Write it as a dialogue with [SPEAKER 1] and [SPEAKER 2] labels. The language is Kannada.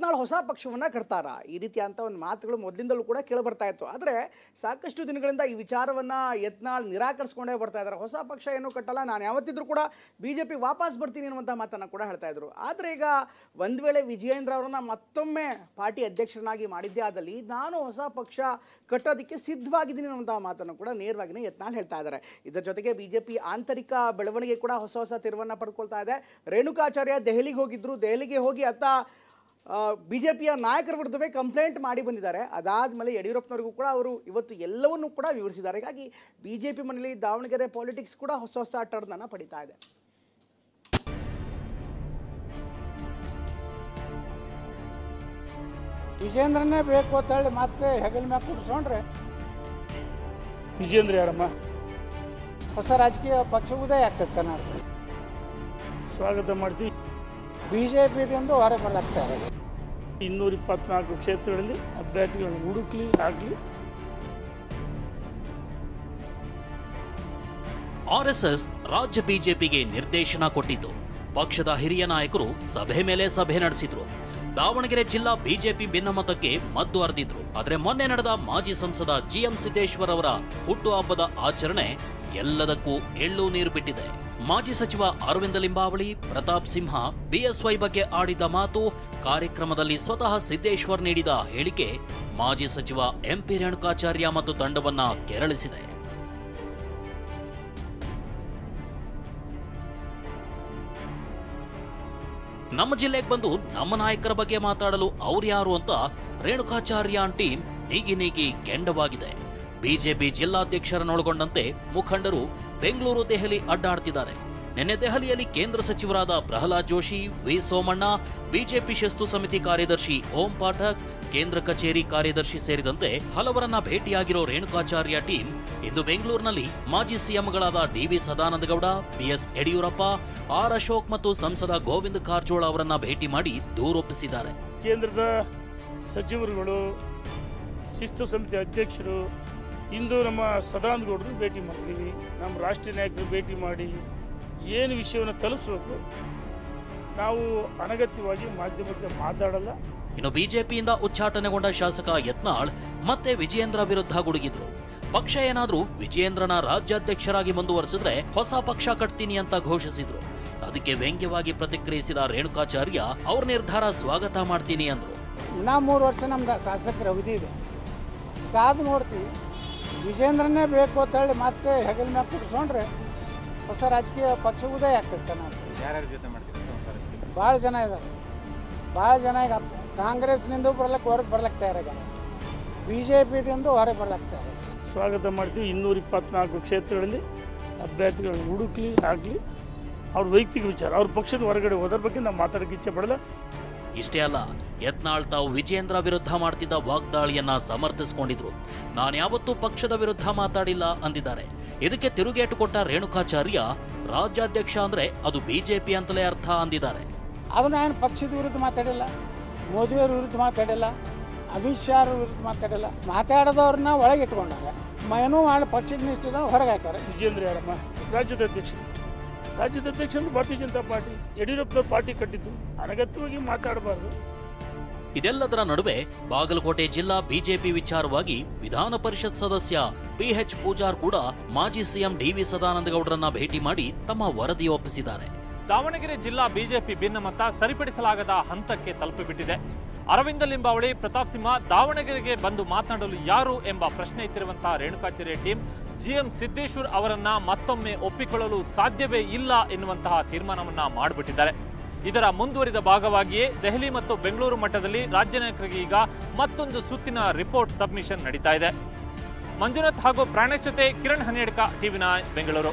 [SPEAKER 1] ಯತ್ನಾಳ್ ಹೊಸ ಪಕ್ಷವನ್ನು ಕಟ್ತಾರ ಈ ರೀತಿ ಅಂತ ಒಂದು ಮಾತುಗಳು ಮೊದಲಿಂದಲೂ ಕೂಡ ಕೇಳಿ ಬರ್ತಾ ಇತ್ತು. ಆದರೆ ಸಾಕಷ್ಟು ದಿನಗಳಿಂದ ಈ ವಿಚಾರವನ್ನು ಯತ್ನಾಳ್ ನಿರಾಕರಿಸ್ಕೊಂಡೇ ಬರ್ತಾ ಇದ್ದಾರೆ. ಹೊಸ ಪಕ್ಷ ಏನೂ ಕಟ್ಟಲ್ಲ, ನಾನು ಯಾವತ್ತಿದ್ರೂ ಕೂಡ BJP ವಾಪಸ್ ಬರ್ತೀನಿ ಅನ್ನುವಂಥ ಮಾತನ್ನು ಕೂಡ ಹೇಳ್ತಾ ಇದ್ರು. ಆದರೆ ಈಗ ಒಂದು ವೇಳೆ ವಿಜಯೇಂದ್ರ ಅವರನ್ನ ಮತ್ತೊಮ್ಮೆ ಪಾರ್ಟಿ ಅಧ್ಯಕ್ಷರನ್ನಾಗಿ ಮಾಡಿದ್ದೇ ಆದಲ್ಲಿ ನಾನು ಹೊಸ ಪಕ್ಷ ಕಟ್ಟೋದಕ್ಕೆ ಸಿದ್ಧವಾಗಿದ್ದೀನಿ ಅನ್ನುವಂಥ ಮಾತನ್ನು ಕೂಡ ನೇರವಾಗಿಯೇ ಯತ್ನಾಳ್ ಹೇಳ್ತಾ ಇದ್ದಾರೆ. ಇದರ ಜೊತೆಗೆ BJP ಆಂತರಿಕ ಬೆಳವಣಿಗೆ ಕೂಡ ಹೊಸ ತಿರುವನ್ನು ಪಡ್ಕೊಳ್ತಾ ಇದೆ. ರೇಣುಕಾಚಾರ್ಯ ದೆಹಲಿಗೆ ಹೋಗಿದ್ರು, ದೆಹಲಿಗೆ ಹೋಗಿ BJPಯ ನಾಯಕರ ವಿರುದ್ಧವೇ ಕಂಪ್ಲೇಂಟ್ ಮಾಡಿ ಬಂದಿದ್ದಾರೆ. ಅದಾದಮೇಲೆ ಯಡಿಯೂರಪ್ಪನವರಿಗೂ ಕೂಡ ಅವರು ಇವತ್ತು ಎಲ್ಲವನ್ನೂ ಕೂಡ ವಿವರಿಸಿದ್ದಾರೆ. ಹೀಗಾಗಿ BJP ಮನೆಯಲ್ಲಿ ದಾವಣಗೆರೆ ಪಾಲಿಟಿಕ್ಸ್ ಕೂಡ ಹೊಸ ಟರ್ನನ್ನು ಪಡಿತಾ ಇದೆ.
[SPEAKER 2] ವಿಜೇಂದ್ರನೇ ಬೇಕು ಅಂತ ಹೇಳಿ ಮತ್ತೆ ಹೆಗಲ ಮ್ಯಾಗ ಕೂಡಿಸ್ಕೊಂಡ್ರೆ
[SPEAKER 3] ವಿಜೇಂದ್ರ ಯಾರಮ್ಮ
[SPEAKER 2] ಹೊಸ ರಾಜಕೀಯ ಪಕ್ಷ ಉದಯ ಆಗ್ತದೆ ಕರ್ನಾಟಕ.
[SPEAKER 3] ಸ್ವಾಗತ ಮಾಡ್ತೀವಿ.
[SPEAKER 2] BJPದಿಂದ ಹೊರ ಬರ್ಲಾಗ್ತಾರೆ.
[SPEAKER 3] 224 ಕ್ಷೇತ್ರಗಳಲ್ಲಿ ಅಭ್ಯರ್ಥಿಗಳನ್ನು ಹುಡುಕ್ಲಿ ಆಗಲಿ.
[SPEAKER 4] RSS ರಾಜ್ಯ BJPಗೆ ನಿರ್ದೇಶನ ಕೊಟ್ಟಿದ್ದು, ಪಕ್ಷದ ಹಿರಿಯ ನಾಯಕರು ಸಭೆ ಮೇಲೆ ಸಭೆ ನಡೆಸಿದ್ರು. ದಾವಣಗೆರೆ ಜಿಲ್ಲಾ BJP ಭಿನ್ನಮತಕ್ಕೆ ಮದ್ದು ಅರೆದಿದ್ರು. ಆದರೆ ಮೊನ್ನೆ ನಡೆದ ಮಾಜಿ ಸಂಸದ GM ಸಿದ್ದೇಶ್ವರ್ ಅವರ ಹುಟ್ಟುಹಬ್ಬದ ಆಚರಣೆ ಎಲ್ಲದಕ್ಕೂ ಎಳ್ಳು ನೀರು ಬಿಟ್ಟಿದೆ. ಮಾಜಿ ಸಚಿವ ಅರವಿಂದ ಲಿಂಬಾವಳಿ, ಪ್ರತಾಪ್ ಸಿಂಹ, BSY ಬಗ್ಗೆ ಆಡಿದ ಮಾತು, ಕಾರ್ಯಕ್ರಮದಲ್ಲಿ ಸ್ವತಃ ಸಿದ್ದೇಶ್ವರ್ ನೀಡಿದ ಹೇಳಿಕೆ ಮಾಜಿ ಸಚಿವ MP ರೇಣುಕಾಚಾರ್ಯ ಮತ್ತು ತಂಡವನ್ನ ಕೆರಳಿಸಿದೆ. ನಮ್ಮ ಜಿಲ್ಲೆಗೆ ಬಂದು ನಮ್ಮ ನಾಯಕರ ಬಗ್ಗೆ ಮಾತಾಡಲು ಅವ್ರು ಯಾರು ಅಂತ ರೇಣುಕಾಚಾರ್ಯ ಟೀಮ್ ನೀಗಿ ಕೆಂಡವಾಗಿದೆ. BJP ಜಿಲ್ಲಾಧ್ಯಕ್ಷರನ್ನೊಳಗೊಂಡಂತೆ ಮುಖಂಡರು ಬೆಂಗಳೂರು ದೆಹಲಿ ಅಡ್ಡಾಡ್ತಿದ್ದಾರೆ. ನಿನ್ನೆ ದೆಹಲಿಯಲ್ಲಿ ಕೇಂದ್ರ ಸಚಿವರಾದ ಪ್ರಹ್ಲಾದ್ ಜೋಶಿ, ವಿ ಸೋಮಣ್ಣ, BJP ಶಿಸ್ತು ಸಮಿತಿ ಕಾರ್ಯದರ್ಶಿ ಓಂ ಪಾಠಕ್, ಕೇಂದ್ರ ಕಚೇರಿ ಕಾರ್ಯದರ್ಶಿ ಸೇರಿದಂತೆ ಹಲವರನ್ನ ಭೇಟಿಯಾಗಿರೋ ರೇಣುಕಾಚಾರ್ಯ ಟೀಮ್ ಇಂದು ಬೆಂಗಳೂರಿನಲ್ಲಿ ಮಾಜಿ ಸಿಎಂಗಳಾದ DV Sadananda Gowda, BS Yediyurappa, R Ashok ಮತ್ತು ಸಂಸದ ಗೋವಿಂದ ಕಾರಜೋಳ ಅವರನ್ನ ಭೇಟಿ ಮಾಡಿ ದೂರೊಪ್ಪಿಸಿದ್ದಾರೆ.
[SPEAKER 3] ಕೇಂದ್ರದ ಸಚಿವರುಗಳು, ಶಿಸ್ತು ಸಮಿತಿ ಅಧ್ಯಕ್ಷರು, ಇಂದು ನಮ್ಮ ಸದಾನಂದಗೌಡರು ಭೇಟಿ ಮಾಡ್ತೀವಿ. ನಮ್ಮ ರಾಷ್ಟ್ರೀಯ ನಾಯಕರು ಭೇಟಿ ಮಾಡಿ ಏನು ವಿಷಯವನ್ನು ತಲುಪಿಸಬೇಕು. ನಾವು ಅನಗತ್ಯವಾಗಿ ಮಾಧ್ಯಮಕ್ಕೆ ಮಾತಾಡಲ್ಲ.
[SPEAKER 4] ಇನ್ನು BJPಯಿಂದ ಉಚ್ಚಾಟನೆಗೊಂಡ ಶಾಸಕ ಯತ್ನಾಳ್ ಮತ್ತೆ ವಿಜಯೇಂದ್ರ ವಿರುದ್ಧ ಗುಡುಗಿದ್ರು. ಪಕ್ಷ ಏನಾದ್ರೂ ವಿಜಯೇಂದ್ರನ ರಾಜ್ಯಾಧ್ಯಕ್ಷರಾಗಿ ಮುಂದುವರೆಸಿದ್ರೆ ಹೊಸ ಪಕ್ಷ ಕಟ್ತೀನಿ ಅಂತ ಘೋಷಿಸಿದ್ರು. ಅದಕ್ಕೆ ವ್ಯಂಗ್ಯವಾಗಿ ಪ್ರತಿಕ್ರಿಯಿಸಿದ ರೇಣುಕಾಚಾರ್ಯ ಅವ್ರ ನಿರ್ಧಾರ ಸ್ವಾಗತ ಮಾಡ್ತೀನಿ ಅಂದ್ರು.
[SPEAKER 2] ಇನ್ನೂ 3 ವರ್ಷ ನಮ್ದು ಶಾಸಕರ ಅವಧಿ ಇದೆ, ಕಾದು ನೋಡ್ತೀವಿ. ವಿಜೇಂದ್ರನೇ ಬೇಕು ಅಂತ ಹೇಳಿ ಮತ್ತೆ ಹೆಗಲ ಮ್ಯಾಗ ಕೂಡಿಸ್ಕೊಂಡ್ರೆ ಹೊಸ ರಾಜಕೀಯ ಪಕ್ಷ ಉದಯ ಆಗ್ತದೆ ಕರ್ನಾಟಕ.
[SPEAKER 5] ಯಾರ್ಯಾರ ಜೊತೆ ಮಾಡ್ತೀವಿ?
[SPEAKER 2] ಭಾಳ ಜನ ಇದ್ದಾರೆ. ಭಾಳ ಜನ ಈಗ ಕಾಂಗ್ರೆಸ್ನಿಂದ ಹೊರಗೆ ಬರ್ಲಕ್ಕೆ ತಯಾರಾಗ, BJPದಿಂದ ಹೊರಗೆ ಬರ್ಲಕ್ಕೆ ತಯಾರಾಗ.
[SPEAKER 3] ಸ್ವಾಗತ ಮಾಡ್ತೀವಿ. 224 ಕ್ಷೇತ್ರಗಳಲ್ಲಿ ಅಭ್ಯರ್ಥಿಗಳನ್ನು ಹುಡುಕ್ಲಿ ಆಗಲಿ. ಅವ್ರ ವೈಯಕ್ತಿಕ ವಿಚಾರ, ಅವ್ರ ಪಕ್ಷದ ಹೊರಗಡೆ ಹೋದ್ರ ಬಗ್ಗೆ ನಾವು ಮಾತಾಡೋಕ್ಕೆ ಇಚ್ಛೆ ಪಡಲ್ಲ.
[SPEAKER 4] ಇಷ್ಟೇ ಅಲ್ಲ, ಯತ್ನಾಳ್ ತಾವು ವಿಜಯೇಂದ್ರ ವಿರುದ್ಧ ಮಾಡ್ತಿದ್ದ ವಾಗ್ದಾಳಿಯನ್ನ ಸಮರ್ಥಿಸಿಕೊಂಡಿದ್ರು. ನಾನು ಯಾವತ್ತೂ ಪಕ್ಷದ ವಿರುದ್ಧ ಮಾತಾಡಿಲ್ಲ ಅಂದಿದ್ದಾರೆ. ಇದಕ್ಕೆ ತಿರುಗೇಟು ಕೊಟ್ಟ ರೇಣುಕಾಚಾರ್ಯ, ರಾಜ್ಯಾಧ್ಯಕ್ಷ ಅಂದ್ರೆ ಅದು BJP ಅಂತಲೇ ಅರ್ಥ ಅಂದಿದ್ದಾರೆ.
[SPEAKER 2] ಅದು ನಾನು ಪಕ್ಷದ ವಿರುದ್ಧ ಮಾತಾಡಿಲ್ಲ, ಮೋದಿಯವ್ರ ವಿರುದ್ಧ ಮಾತಾಡಿಲ್ಲ, ಅಮಿತ್ ಶಾ ಅವ್ರ ವಿರುದ್ಧ ಮಾತಾಡಿಲ್ಲ. ಮಾತಾಡೋದವ್ರನ್ನ ಒಳಗೆ ಇಟ್ಕೊಂಡಾಗ ಏನೋ ಮಾಡಿ ಪಕ್ಷದ ನಿಷ್ಠಿದ ಹೊರಗೆ ಹಾಕ್ತಾರೆ.
[SPEAKER 3] ವಿಜೇಂದ್ರ ಯಾರಮ್ಮ ರಾಜ್ಯದ ಅಧ್ಯಕ್ಷರು ಭಾರತೀಯ ಜನತಾ ಪಾರ್ಟಿ, ಯಡಿಯೂರಪ್ಪನವ್ರ ಪಾರ್ಟಿ ಕಟ್ಟಿದ್ದು. ಅನಗತ್ಯವಾಗಿ ಮಾತಾಡಬಾರ್ದು.
[SPEAKER 4] ಇದೆಲ್ಲದರ ನಡುವೆ ಬಾಗಲಕೋಟೆ ಜಿಲ್ಲಾ BJP ವಿಚಾರವಾಗಿ ವಿಧಾನ ಪರಿಷತ್ ಸದಸ್ಯ PH ಪೂಜಾರ್ ಕೂಡ ಮಾಜಿ ಸಿಎಂ DV ಸದಾನಂದಗೌಡರನ್ನ ಭೇಟಿ ಮಾಡಿ ತಮ್ಮ ವರದಿ ಒಪ್ಪಿಸಿದ್ದಾರೆ.
[SPEAKER 6] ದಾವಣಗೆರೆ ಜಿಲ್ಲಾ BJP ಭಿನ್ನಮತ ಸರಿಪಡಿಸಲಾಗದ ಹಂತಕ್ಕೆ ತಲುಪಿಬಿಟ್ಟಿದೆ. ಅರವಿಂದ ಲಿಂಬಾವಳಿ, ಪ್ರತಾಪ್ ಸಿಂಹ ದಾವಣಗೆರೆಗೆ ಬಂದು ಮಾತನಾಡಲು ಯಾರು ಎಂಬ ಪ್ರಶ್ನೆ ಎತ್ತಿರುವಂತಹ ರೇಣುಕಾಚಾರ್ಯ ಟೀಮ್ GM ಸಿದ್ದೇಶ್ವರ್ ಅವರನ್ನ ಮತ್ತೊಮ್ಮೆ ಒಪ್ಪಿಕೊಳ್ಳಲು ಸಾಧ್ಯವೇ ಇಲ್ಲ ಎನ್ನುವಂತಹ ತೀರ್ಮಾನವನ್ನ ಮಾಡಿಬಿಟ್ಟಿದ್ದಾರೆ. ಇದರ ಮುಂದುವರಿದ ಭಾಗವಾಗಿಯೇ ದೆಹಲಿ ಮತ್ತು ಬೆಂಗಳೂರು ಮಟ್ಟದಲ್ಲಿ ರಾಜ್ಯ ನಾಯಕರಿಗೆ ಈಗ ಮತ್ತೊಂದು ಸುತ್ತಿನ ರಿಪೋರ್ಟ್ ಸಬ್ಮಿಷನ್ ನಡೀತಾ ಇದೆ. ಮಂಜುನಾಥ್ ಹಾಗೂ ಪ್ರಾಣೇಶ್ ಜೊತೆ ಕಿರಣ್ ಹನ್ನೇಡ್ಕ, TV9 ಬೆಂಗಳೂರು.